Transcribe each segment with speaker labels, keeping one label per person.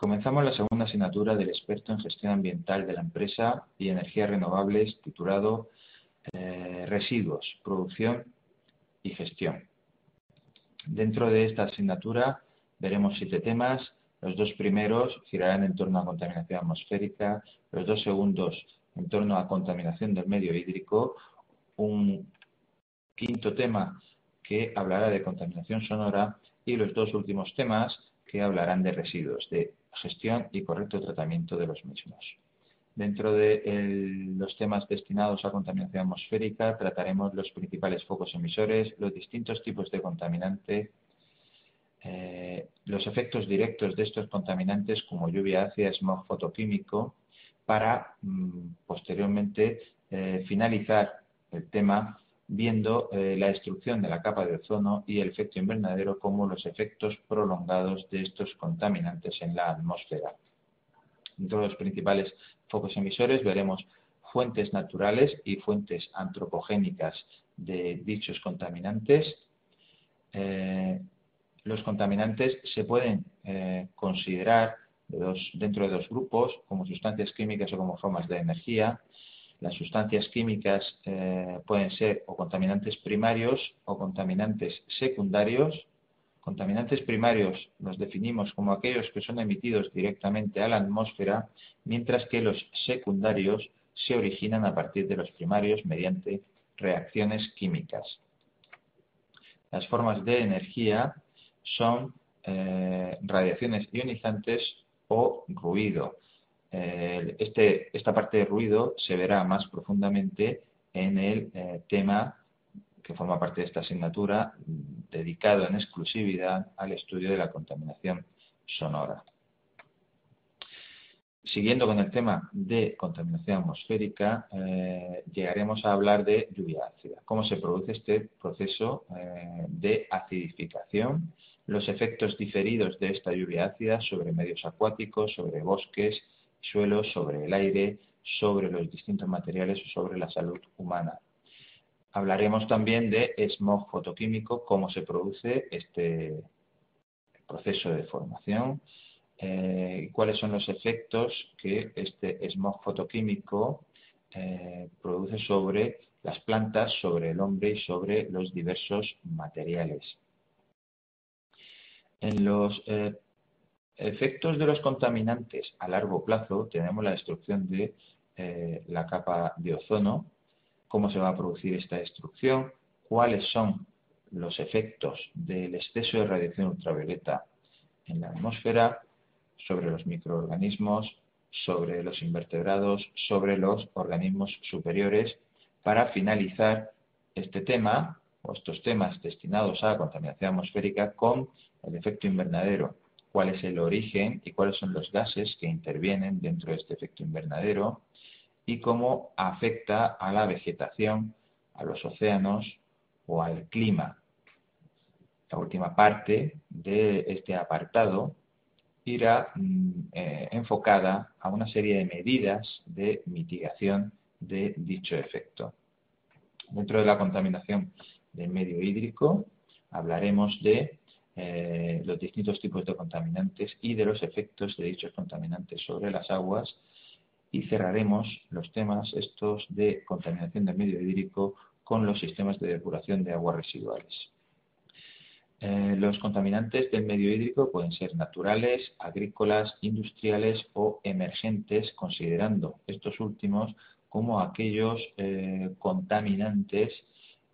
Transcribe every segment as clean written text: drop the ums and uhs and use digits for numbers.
Speaker 1: Comenzamos la segunda asignatura del experto en gestión ambiental de la empresa y energías renovables titulado Residuos, producción y gestión. Dentro de esta asignatura veremos 7 temas. Los 2 primeros girarán en torno a contaminación atmosférica, los 2 segundos en torno a contaminación del medio hídrico, un quinto tema que hablará de contaminación sonora y los 2 últimos temas que hablarán de residuos, de gestión y correcto tratamiento de los mismos. Dentro de los temas destinados a contaminación atmosférica trataremos los principales focos emisores, los distintos tipos de contaminante, los efectos directos de estos contaminantes como lluvia ácida, smog fotoquímico, para posteriormente finalizar el tema viendo la destrucción de la capa de ozono y el efecto invernadero como los efectos prolongados de estos contaminantes en la atmósfera. Dentro de los principales focos emisores veremos fuentes naturales y fuentes antropogénicas de dichos contaminantes. Los contaminantes se pueden considerar dentro de 2 grupos, como sustancias químicas o como formas de energía. Las sustancias químicas pueden ser o contaminantes primarios o contaminantes secundarios. Contaminantes primarios los definimos como aquellos que son emitidos directamente a la atmósfera, mientras que los secundarios se originan a partir de los primarios mediante reacciones químicas. Las formas de energía son radiaciones ionizantes o ruido. Esta parte de ruido se verá más profundamente en el tema que forma parte de esta asignatura, dedicado en exclusividad al estudio de la contaminación sonora. Siguiendo con el tema de contaminación atmosférica, llegaremos a hablar de lluvia ácida, cómo se produce este proceso de acidificación, los efectos diferidos de esta lluvia ácida sobre medios acuáticos, sobre bosques, suelos, sobre el aire, sobre los distintos materiales o sobre la salud humana. Hablaremos también de smog fotoquímico, cómo se produce este proceso de formación, cuáles son los efectos que este smog fotoquímico produce sobre las plantas, sobre el hombre y sobre los diversos materiales. En los efectos de los contaminantes a largo plazo tenemos la destrucción de la capa de ozono. Cómo se va a producir esta destrucción, cuáles son los efectos del exceso de radiación ultravioleta en la atmósfera, sobre los microorganismos, sobre los invertebrados, sobre los organismos superiores, para finalizar este tema o estos temas destinados a la contaminación atmosférica con el efecto invernadero, cuál es el origen y cuáles son los gases que intervienen dentro de este efecto invernadero, y cómo afecta a la vegetación, a los océanos o al clima. La última parte de este apartado irá enfocada a una serie de medidas de mitigación de dicho efecto. Dentro de la contaminación del medio hídrico hablaremos de los distintos tipos de contaminantes y de los efectos de dichos contaminantes sobre las aguas. Y cerraremos los temas estos de contaminación del medio hídrico con los sistemas de depuración de aguas residuales. Los contaminantes del medio hídrico pueden ser naturales, agrícolas, industriales o emergentes, considerando estos últimos como aquellos contaminantes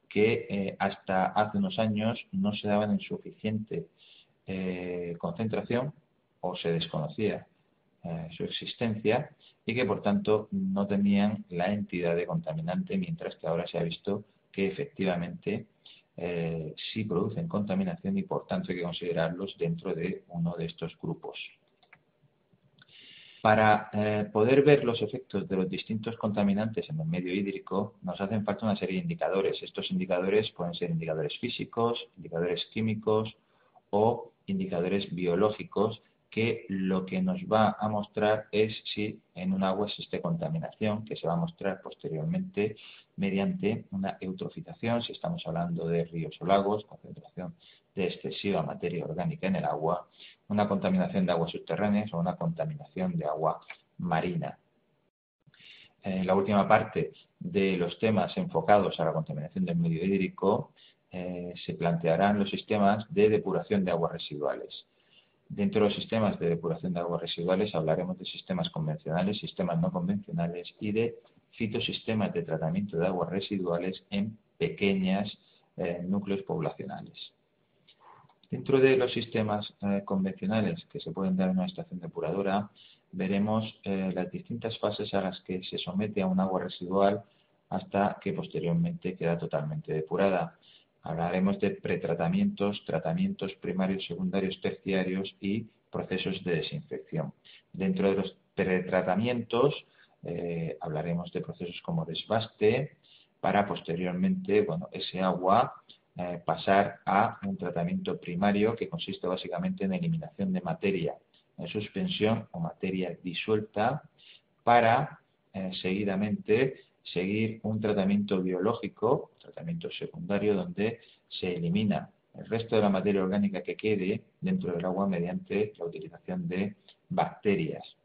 Speaker 1: que hasta hace unos años no se daban en suficiente concentración o se desconocía su existencia y que por tanto no tenían la entidad de contaminante, mientras que ahora se ha visto que efectivamente sí producen contaminación y por tanto hay que considerarlos dentro de uno de estos grupos. Para poder ver los efectos de los distintos contaminantes en el medio hídrico nos hacen falta una serie de indicadores. Estos indicadores pueden ser indicadores físicos, indicadores químicos o indicadores biológicos, que lo que nos va a mostrar es si en un agua existe contaminación, que se va a mostrar posteriormente mediante una eutrofización, si estamos hablando de ríos o lagos, concentración de excesiva materia orgánica en el agua, una contaminación de aguas subterráneas o una contaminación de agua marina. En la última parte de los temas enfocados a la contaminación del medio hídrico se plantearán los sistemas de depuración de aguas residuales. Dentro de los sistemas de depuración de aguas residuales hablaremos de sistemas convencionales, sistemas no convencionales y de fitosistemas de tratamiento de aguas residuales en pequeños núcleos poblacionales. Dentro de los sistemas convencionales que se pueden dar en una estación depuradora, veremos las distintas fases a las que se somete a un agua residual hasta que posteriormente queda totalmente depurada. Hablaremos de pretratamientos, tratamientos primarios, secundarios, terciarios y procesos de desinfección. Dentro de los pretratamientos hablaremos de procesos como desbaste para posteriormente, ese agua pasar a un tratamiento primario que consiste básicamente en eliminación de materia en suspensión o materia disuelta para seguidamente seguir un tratamiento biológico, tratamiento secundario, donde se elimina el resto de la materia orgánica que quede dentro del agua mediante la utilización de bacterias.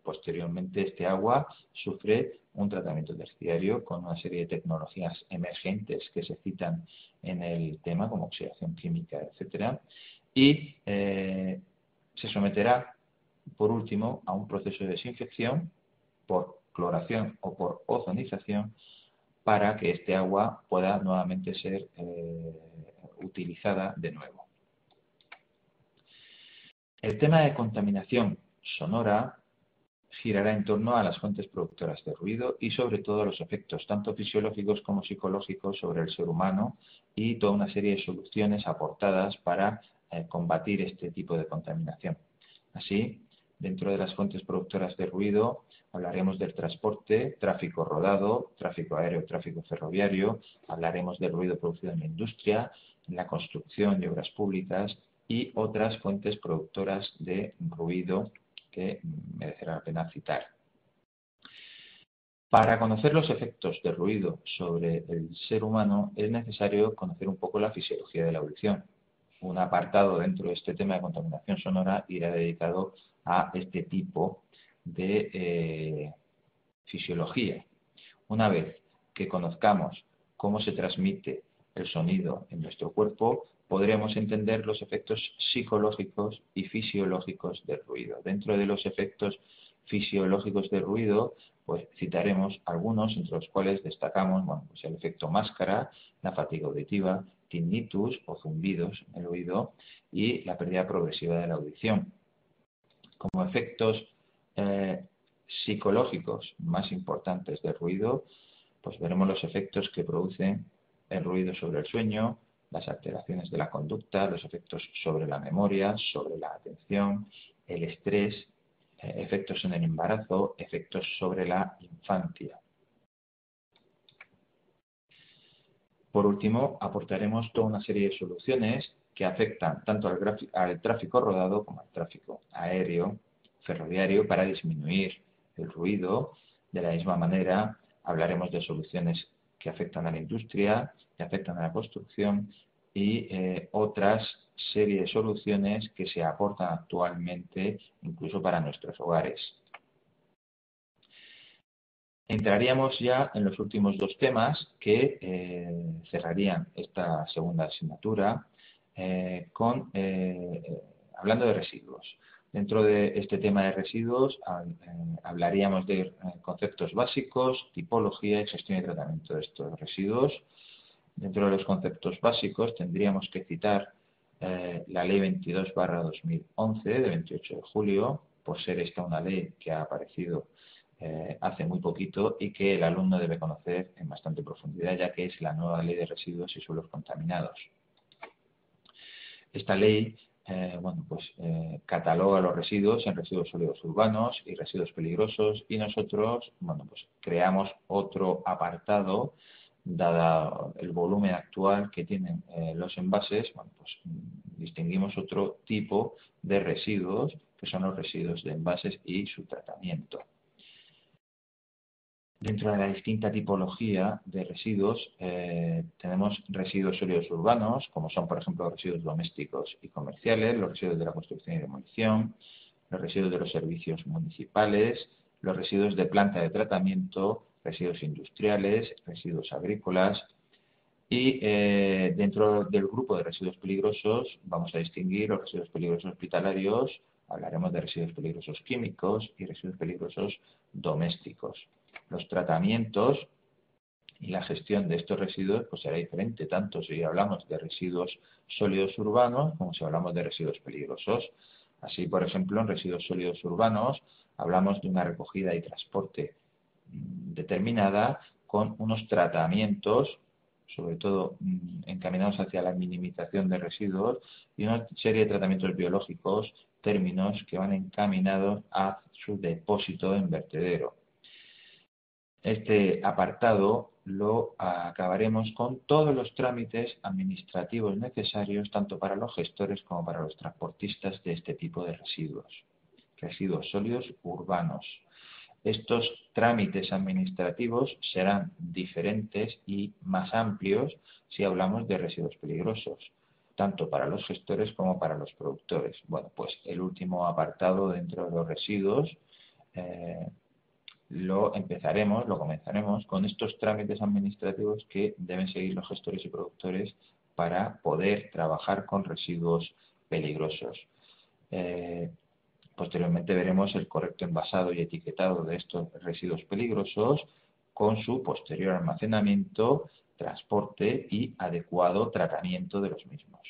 Speaker 1: Posteriormente, este agua sufre un tratamiento terciario con una serie de tecnologías emergentes que se citan en el tema, como oxidación química, etcétera, y se someterá, por último, a un proceso de desinfección por cloración o por ozonización para que este agua pueda nuevamente ser utilizada de nuevo. El tema de contaminación sonora girará en torno a las fuentes productoras de ruido y sobre todo a los efectos tanto fisiológicos como psicológicos sobre el ser humano y toda una serie de soluciones aportadas para combatir este tipo de contaminación. Así, dentro de las fuentes productoras de ruido hablaremos del transporte, tráfico rodado, tráfico aéreo, tráfico ferroviario, hablaremos del ruido producido en la industria, en la construcción y obras públicas y otras fuentes productoras de ruido que merecerá la pena citar. Para conocer los efectos del ruido sobre el ser humano es necesario conocer un poco la fisiología de la audición. Un apartado dentro de este tema de contaminación sonora irá dedicado a este tipo de fisiología. Una vez que conozcamos cómo se transmite el sonido en nuestro cuerpo, podremos entender los efectos psicológicos y fisiológicos del ruido. Dentro de los efectos fisiológicos del ruido, pues citaremos algunos, entre los cuales destacamos pues el efecto máscara, la fatiga auditiva, tinnitus o zumbidos en el oído y la pérdida progresiva de la audición. Como efectos psicológicos más importantes del ruido, pues veremos los efectos que produce el ruido sobre el sueño, las alteraciones de la conducta, los efectos sobre la memoria, sobre la atención, el estrés, efectos en el embarazo, efectos sobre la infancia. Por último, aportaremos toda una serie de soluciones que afectan tanto al tráfico rodado como al tráfico aéreo, ferroviario, para disminuir el ruido. De la misma manera, hablaremos de soluciones que afectan a la industria, que afectan a la construcción y otras serie de soluciones que se aportan actualmente incluso para nuestros hogares. Entraríamos ya en los últimos dos temas que cerrarían esta segunda asignatura hablando de residuos. Dentro de este tema de residuos hablaríamos de conceptos básicos, tipología y gestión y tratamiento de estos residuos. Dentro de los conceptos básicos tendríamos que citar la Ley 22/2011 de 28 de julio, por ser esta una ley que ha aparecido hace muy poquito y que el alumno debe conocer en bastante profundidad, ya que es la nueva Ley de Residuos y Suelos Contaminados. Esta ley cataloga los residuos en residuos sólidos urbanos y residuos peligrosos y nosotros creamos otro apartado, dada el volumen actual que tienen los envases, distinguimos otro tipo de residuos que son los residuos de envases y su tratamiento. Dentro de la distinta tipología de residuos, tenemos residuos sólidos urbanos, como son, por ejemplo, los residuos domésticos y comerciales, los residuos de la construcción y demolición, los residuos de los servicios municipales, los residuos de planta de tratamiento, residuos industriales, residuos agrícolas. Y dentro del grupo de residuos peligrosos vamos a distinguir los residuos peligrosos hospitalarios, hablaremos de residuos peligrosos químicos y residuos peligrosos domésticos. Los tratamientos y la gestión de estos residuos pues será diferente, tanto si hablamos de residuos sólidos urbanos como si hablamos de residuos peligrosos. Así, por ejemplo, en residuos sólidos urbanos hablamos de una recogida y transporte determinada con unos tratamientos, sobre todo encaminados hacia la minimización de residuos, y una serie de tratamientos biológicos, términos que van encaminados a su depósito en vertedero. Este apartado lo acabaremos con todos los trámites administrativos necesarios tanto para los gestores como para los transportistas de este tipo de residuos sólidos urbanos. Estos trámites administrativos serán diferentes y más amplios si hablamos de residuos peligrosos, tanto para los gestores como para los productores. Bueno, pues el último apartado dentro de los residuos lo comenzaremos con estos trámites administrativos que deben seguir los gestores y productores para poder trabajar con residuos peligrosos. Posteriormente veremos el correcto envasado y etiquetado de estos residuos peligrosos con su posterior almacenamiento, transporte y adecuado tratamiento de los mismos.